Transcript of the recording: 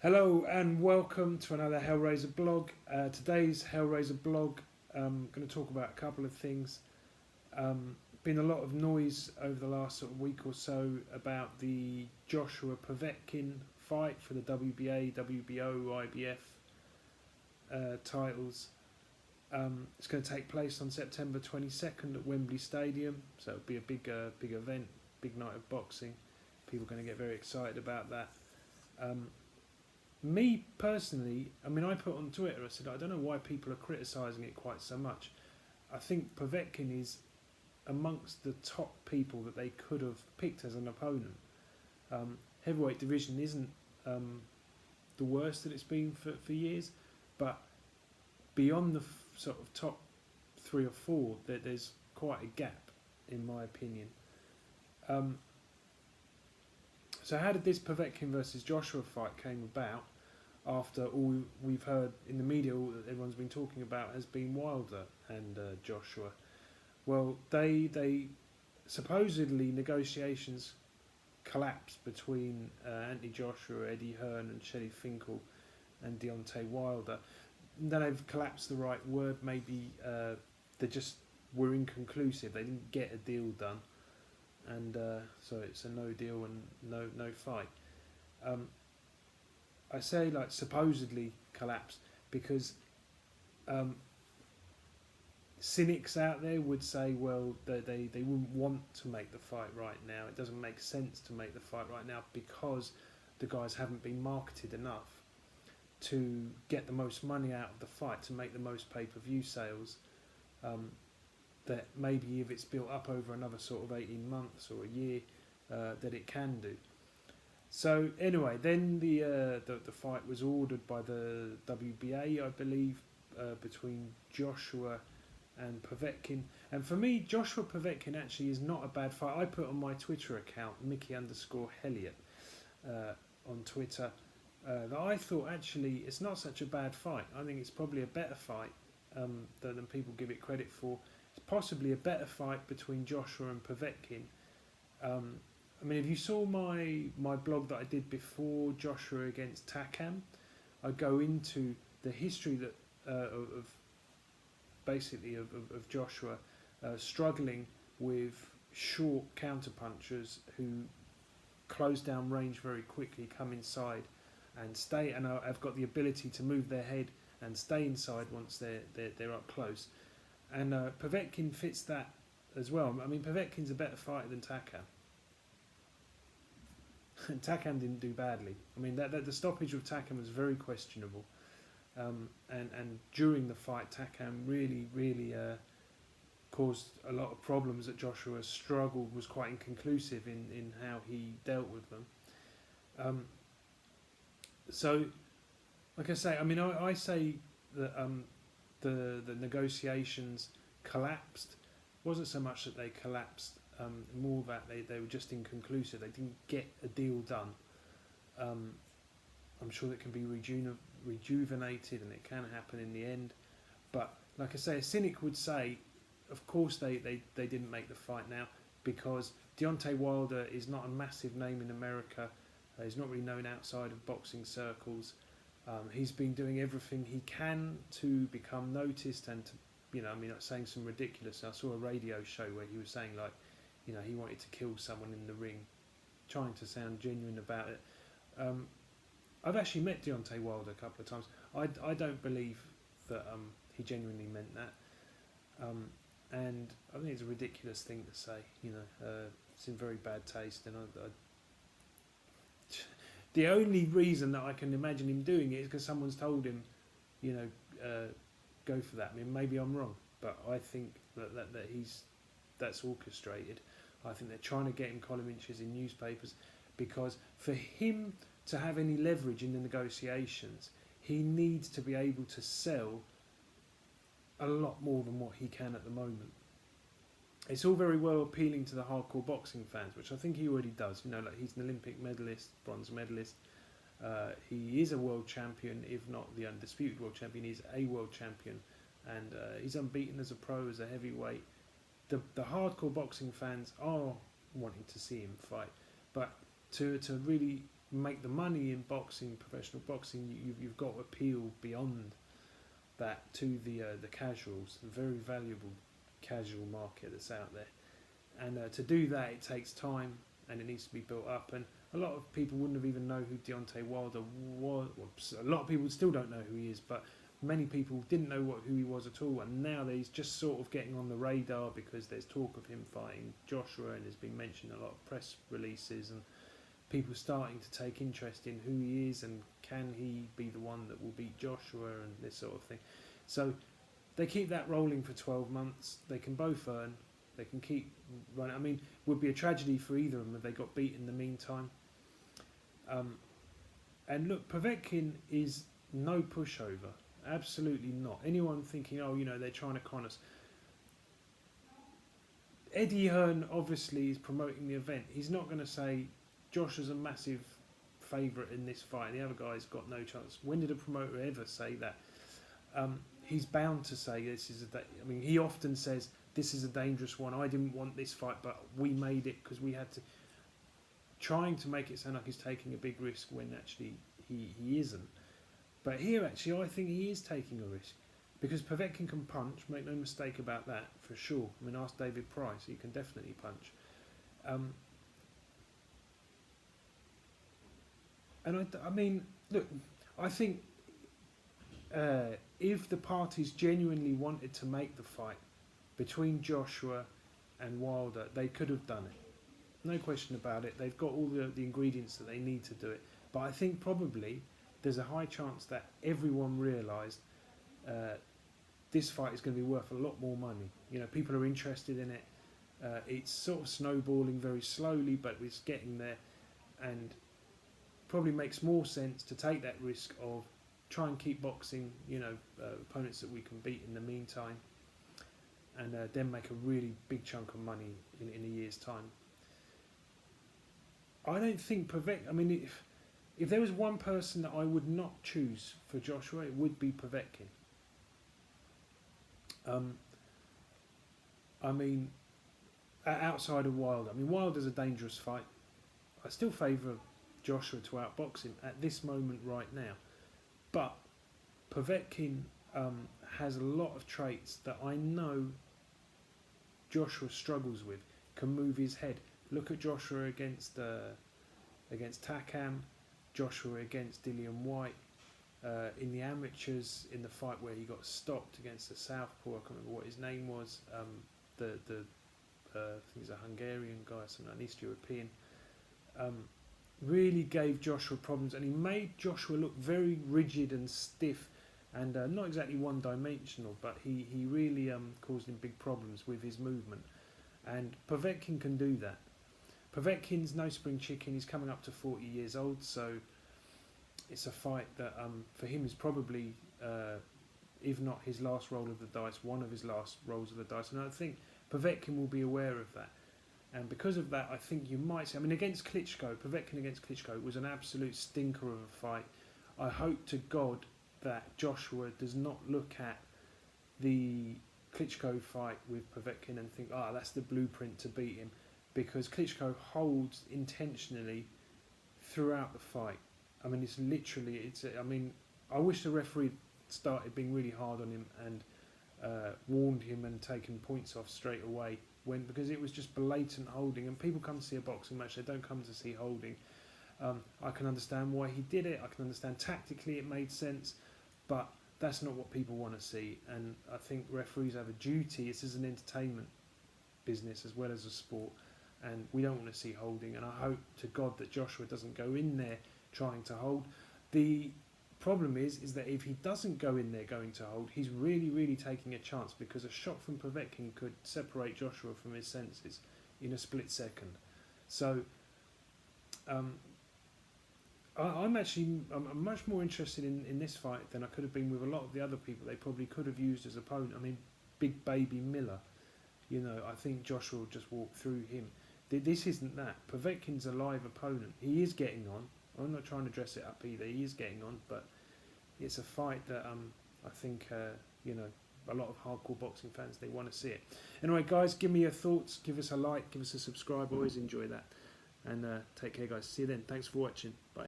Hello and welcome to another Hellraiser blog. Today's Hellraiser blog, I'm going to talk about a couple of things. Been a lot of noise over the last sort of week or so about the Joshua Povetkin fight for the WBA, WBO, IBF titles. It's going to take place on September 22nd at Wembley Stadium, so it'll be a big event, big night of boxing. People are going to get very excited about that. Me personally, I mean, I put on Twitter, I said, I don't know why people are criticising it quite so much. I think Povetkin is amongst the top people that they could have picked as an opponent. Heavyweight division isn't the worst that it's been for years, but beyond the sort of top 3 or 4, there's quite a gap, in my opinion. So how did this Povetkin versus Joshua fight came about? After all we've heard in the media, all that everyone's been talking about has been Wilder and Joshua. Well, they supposedly negotiations collapsed between Anthony Joshua, Eddie Hearn and Shelley Finkel and Deontay Wilder. Then they've collapsed the right word, maybe they just were inconclusive, they didn't get a deal done, and so it's a no deal and no fight. I say like supposedly collapsed because cynics out there would say, well, they wouldn't want to make the fight right now. It doesn't make sense to make the fight right now because the guys haven't been marketed enough to get the most money out of the fight, to make the most pay-per-view sales. That maybe if it's built up over another sort of 18 months or a year, that it can do. So anyway, then the fight was ordered by the WBA, I believe, between Joshua and Povetkin. And for me, Joshua Povetkin actually is not a bad fight. I put on my Twitter account, Mickey_Helliet, on Twitter, that I thought actually it's not such a bad fight. I think it's probably a better fight than people give it credit for. It's possibly a better fight between Joshua and Povetkin. I mean, if you saw my blog that I did before Joshua against Takam, I go into the history that of Joshua struggling with short counterpunchers who close down range very quickly, come inside and stay, and have got the ability to move their head and stay inside once they're up close. And Povetkin fits that as well. I mean, Povetkin's a better fighter than Takam. And Takam didn't do badly. I mean, the stoppage with Takam was very questionable. And during the fight, Takam really caused a lot of problems that Joshua struggled, was quite inconclusive in how he dealt with them. So, like I say, I mean, I say that the negotiations collapsed. It wasn't so much that they collapsed, more that they were just inconclusive. They didn't get a deal done. I'm sure that can be rejuvenated and it can happen in the end. But like I say, a cynic would say, of course they didn't make the fight now because Deontay Wilder is not a massive name in America. He's not really known outside of boxing circles. He's been doing everything he can to become noticed and to, saying some ridiculous. I saw a radio show where he was saying like, he wanted to kill someone in the ring, trying to sound genuine about it. I've actually met Deontay Wilder a couple of times. I don't believe that he genuinely meant that. And I think it's a ridiculous thing to say. It's in very bad taste. And the only reason that I can imagine him doing it is because someone's told him, go for that. I mean, maybe I'm wrong, but I think that that's orchestrated. I think they're trying to get him column inches in newspapers because for him to have any leverage in the negotiations, he needs to be able to sell a lot more than what he can at the moment. It's all very well appealing to the hardcore boxing fans, which I think he already does. Like he's an Olympic medalist, bronze medalist. He is a world champion, if not the undisputed world champion. He's a world champion, and he's unbeaten as a pro, as a heavyweight. The hardcore boxing fans are wanting to see him fight, but to really make the money in boxing, professional boxing, you've got to appeal beyond that to the casuals, the very valuable casual market that's out there. And to do that, it takes time and it needs to be built up. And a lot of people wouldn't have even known who Deontay Wilder was. Well, a lot of people still don't know who he is, but many people didn't know who he was at all. And now he's just sort of getting on the radar because there's talk of him fighting Joshua, and there's been mentioned a lot of press releases and people starting to take interest in who he is and can he be the one that will beat Joshua and this sort of thing. So they keep that rolling for 12 months. They can both earn. They can keep running. I mean, it would be a tragedy for either of them if they got beat in the meantime. And look, Povetkin is no pushover. Absolutely not. Anyone thinking, oh, you know, they're trying to con us. Eddie Hearn obviously is promoting the event. He's not going to say Josh is a massive favourite in this fight and the other guy's got no chance. When did a promoter ever say that? He's bound to say this is I mean, he often says this is a dangerous one. I didn't want this fight, but we made it because we had to. Trying to make it sound like he's taking a big risk when actually he isn't. But here, actually, I think he is taking a risk because Povetkin can punch. Make no mistake about that, for sure. I mean, ask David Price; he can definitely punch. And I mean, look, I think if the parties genuinely wanted to make the fight between Joshua and Wilder, they could have done it. No question about it. They've got all the ingredients that they need to do it. But I think probably there's a high chance that everyone realised this fight is going to be worth a lot more money. You know, people are interested in it. It's sort of snowballing very slowly, but it's getting there. And probably makes more sense to take that risk of try and keep boxing, you know, opponents that we can beat in the meantime, and then make a really big chunk of money in a year's time. I don't think I mean, if there was one person that I would not choose for Joshua, it would be Povetkin. I mean, outside of Wilder. I mean, Wilder's a dangerous fight. I still favour Joshua to outbox him at this moment right now. But Povetkin has a lot of traits that I know Joshua struggles with. Can move his head. Look at Joshua against Takam, Joshua against Dillian White, in the amateurs, in the fight where he got stopped against the Southpaw. I can't remember what his name was. I think he's a Hungarian guy, something like East European. Really gave Joshua problems, and he made Joshua look very rigid and stiff, and not exactly one-dimensional. But he really caused him big problems with his movement. And Povetkin can do that. Povetkin's no spring chicken. He's coming up to 40 years old, so it's a fight that for him is probably, if not his last roll of the dice, one of his last rolls of the dice. And I think Povetkin will be aware of that. And because of that, I think you might see... I mean, against Klitschko, Povetkin against Klitschko was an absolute stinker of a fight. I hope to God that Joshua does not look at the Klitschko fight with Povetkin and think, that's the blueprint to beat him, because Klitschko holds intentionally throughout the fight. I mean, it's literally, I mean, I wish the referee started being really hard on him and warned him and taken points off straight away, because it was just blatant holding, and people come to see a boxing match, they don't come to see holding. I can understand why he did it, I can understand tactically it made sense, but that's not what people want to see. And I think referees have a duty. This is an entertainment business as well as a sport, and we don't want to see holding. And I hope to God that Joshua doesn't go in there trying to hold. The problem is that if he doesn't go in there going to hold, he's really taking a chance, because a shot from Povetkin could separate Joshua from his senses in a split second. So I'm much more interested in this fight than I could have been with a lot of the other people they probably could have used as opponent. I mean, Big Baby Miller, you know, I think Joshua will just walk through him. This isn't that. Povetkin's a live opponent. He is getting on. I'm not trying to dress it up either. He is getting on, but it's a fight that I think you know, a lot of hardcore boxing fans, they want to see it. Anyway, guys, give me your thoughts. Give us a like. Give us a subscribe. I always enjoy that. And take care, guys. See you then. Thanks for watching. Bye.